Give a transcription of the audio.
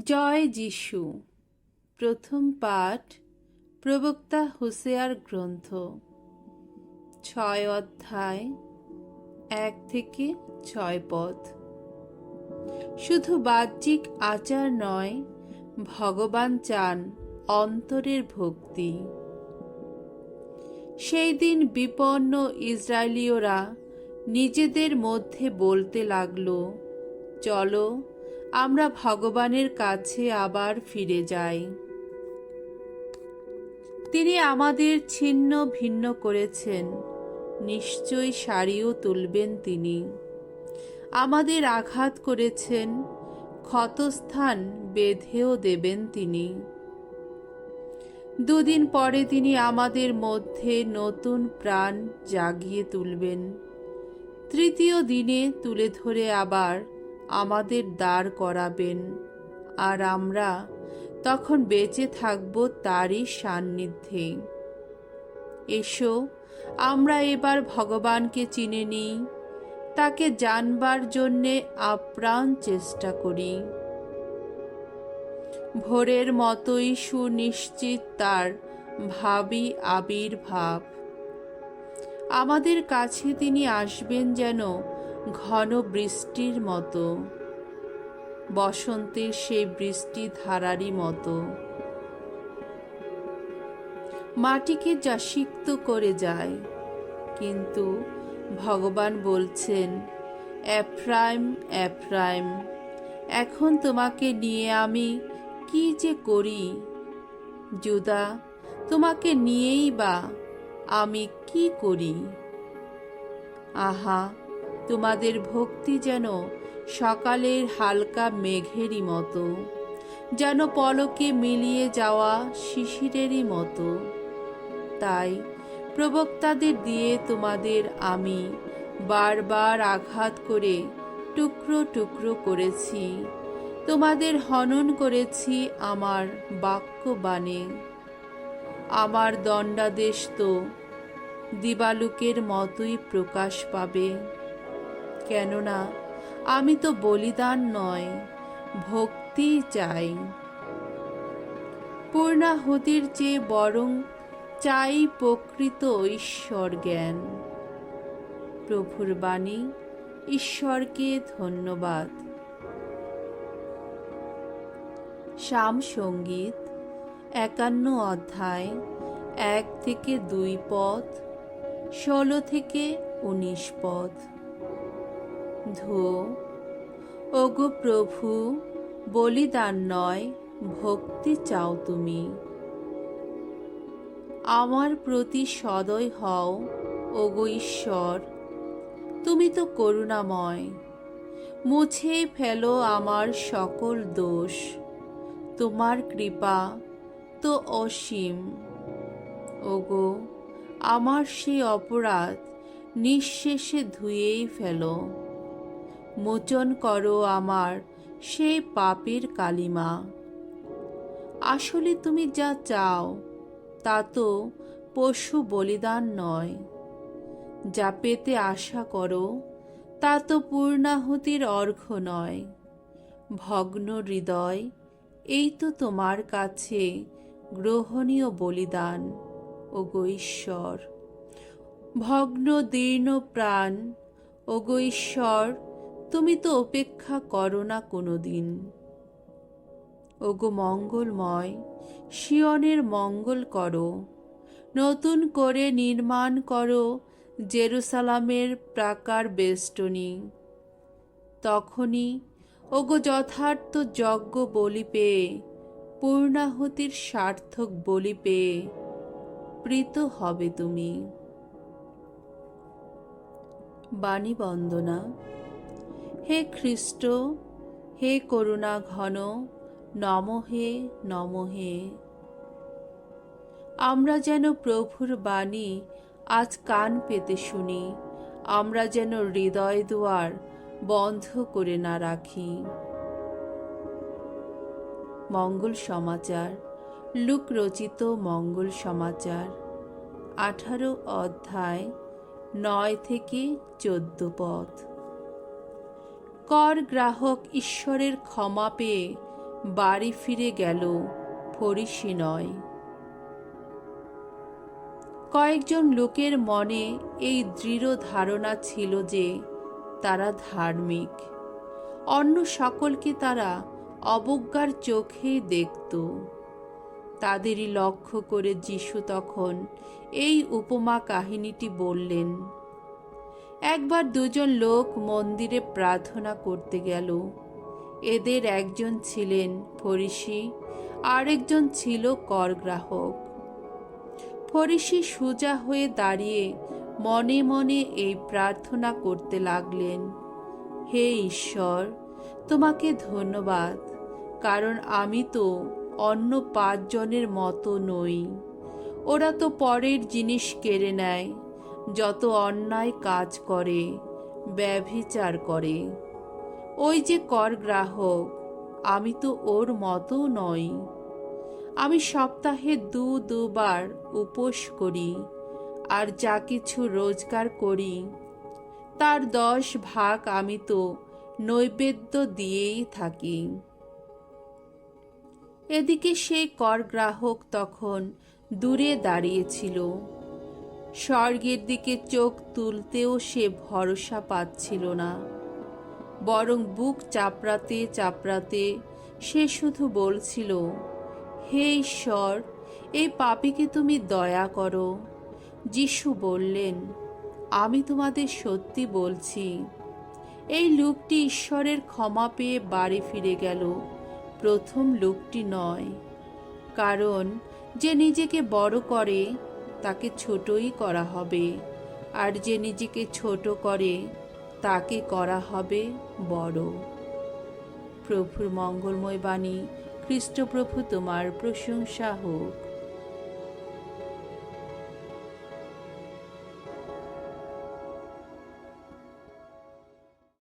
জয় যিশু। প্রথম পাঠ প্রবক্তা হোসেয়ার গ্রন্থ, 6 অধ্যায় 1 থেকে 6 পদ। শুধু বাহ্যিক আচার নয়, ভগবান চান অন্তরের ভক্তি। সেই দিন বিপন্ন ইসরায়েলীয়রা নিজেদের মধ্যে বলতে লাগলো, চলো আমরা ভগবানের কাছে আবার ফিরে যাই। তিনি আমাদের ছিন্ন ভিন্ন করেছেন, নিশ্চয়ই সারিও তুলবেন তিনি। আমাদের আঘাত করেছেন, ক্ষতস্থান বেঁধেও দেবেন তিনি। দুদিন পরে তিনি আমাদের মধ্যে নতুন প্রাণ জাগিয়ে তুলবেন। তৃতীয় দিনে তুলে ধরে আবার আমাদের দাঁড় করাবেন, আর আমরা তখন বেঁচে থাকব তারই সান্নিধ্যে। এসো আমরা এবার ভগবানকে চিনে নিই, তাকে জানবার জন্যে আপ্রাণ চেষ্টা করি। ভোরের মতোই সুনিশ্চিত তার ভাবী আবির্ভাব। আমাদের কাছে তিনি আসবেন যেন ঘন বৃষ্টির মতো, বসন্তের সেই বৃষ্টি ধারারই মতো। মাটিকে যা সিক্ত করে যায়, কিন্তু ভগবান বলছেন, এফ্রাইম এফ্রাইম, এখন তোমাকে নিয়ে আমি কি যে করি? জুদা, তোমাকে নিয়েই বা আমি কি করি? আহা, তোমাদের ভক্তি যেন সকালের হালকা মেঘেরই মতো, যেন পলকে মিলিয়ে যাওয়া শিশিরেরই মতো। তাই প্রবক্তাদের দিয়ে তোমাদের আমি বারবার আঘাত করে টুকরো টুকরো করেছি, তোমাদের হনন করেছি আমার বাক্যবাণে। আমার দণ্ডাদেশ তো দিবালুকের মতোই প্রকাশ পাবে, কেননা আমি তো বলিদান নয়, ভক্তি চাই। পূর্ণাহুতির চেয়ে বরং চাই প্রকৃত ঈশ্বর জ্ঞান। প্রভুর বাণী। ঈশ্বরকে ধন্যবাদ। শাম সঙ্গীত 51 অধ্যায় 1 থেকে 2 পদ, 16 থেকে 19 পদ। ধো, ওগো প্রভু, বলিদান নয়, ভক্তি চাও তুমি। আমার প্রতি সদয় হও, ওগো ঈশ্বর, তুমি তো করুণাময়। মুছে ফেলো আমার সকল দোষ, তোমার কৃপা তো অসীম। ওগো, আমার সেই অপরাধ নিঃশেষে ধুয়েই ফেলো। মোচন করো আমার সেই পাপের কালিমা। আসলে তুমি যা চাও তা তো পশু বলিদান নয়, যা পেতে আশা করো তা তো পূর্ণাহুতির অর্ঘ্য নয়। ভগ্ন হৃদয়, এই তো তোমার কাছে গ্রহণীয় বলিদান, ওগো ঈশ্বর। ভগ্ন দীর্ণ প্রাণ, ওগো ঈশ্বর, তুমি তো উপেক্ষা করো না কোনো দিন। ওগো মঙ্গলময়, সিয়নের মঙ্গল করো, নতুন করে নির্মাণ করো জেরুসালামের প্রাকার বেষ্টনী। তখনই ওগো যথার্থ যজ্ঞ বলি পেয়ে, পূর্ণাহুতির সার্থক বলি পেয়ে প্রীত হবে তুমি। বাণী বন্দনা। হে খ্রিস্ট, হে করুণা ঘন, নমঃ নমঃ। আমরা যেন প্রভুর বাণী আজ কান পেতে শুনি, আমরা যেন হৃদয় দুয়ার বন্ধ করে না রাখি। মঙ্গল সমাচার। লুক রচিত মঙ্গল সমাচার 18 অধ্যায় 9 থেকে 14 পদ। কর গ্রাহক ঈশ্বরের ক্ষমা পেয়ে বাড়ি ফিরে গেল, ফরিসি নয়। কয়েকজন লোকের মনে এই দৃঢ় ধারণা ছিল যে তারা ধার্মিক। অন্য সকলকে তারা অবজ্ঞার চোখেই দেখত। তাদেরই লক্ষ্য করে যিশু তখন এই উপমা কাহিনীটি বললেন। একবার দুজন লোক মন্দিরে প্রার্থনা করতে গেল। এদের একজন ছিলেন ফরিসি, আরেকজন ছিল করগ্রাহক। ফরিসি সোজা হয়ে দাঁড়িয়ে মনে মনে এই প্রার্থনা করতে লাগলেন, হে ঈশ্বর, তোমাকে ধন্যবাদ, কারণ আমি তো অন্য 5 জনের মতো নই। ওরা তো পরের জিনিস কেড়ে নেয়, যত অন্যায় কাজ করে, ব্যভিচার করে। ওই যে কর গ্রাহক, আমি তো ওর মতো নই। আমি সপ্তাহে দুবার উপোস করি, আর যা কিছু রোজগার করি তার 10 ভাগ আমি তো নৈবেদ্য দিয়েই থাকি। এদিকে সেই কর গ্রাহক তখন দূরে দাঁড়িয়েছিল। স্বর্গের দিকে চোখ তুলতেও সে ভরসা পাচ্ছিল না, বরং বুক চাপড়াতে চাপড়াতে সে শুধু বলছিল, হে ঈশ্বর, এই পাপীকে তুমি দয়া করো। যিশু বললেন, আমি তোমাদের সত্যি বলছি, এই লোকটি ঈশ্বরের ক্ষমা পেয়ে বাড়ি ফিরে গেল, প্রথম লোকটি নয়। কারণ যে নিজেকে বড় করে তাকে ছোটই করা হবে, আর যে নিজেকে ছোট করে তাকে করা হবে বড়। প্রভুর মঙ্গলময় বাণী। খ্রিস্টপ্রভু তোমার প্রশংসা হোক।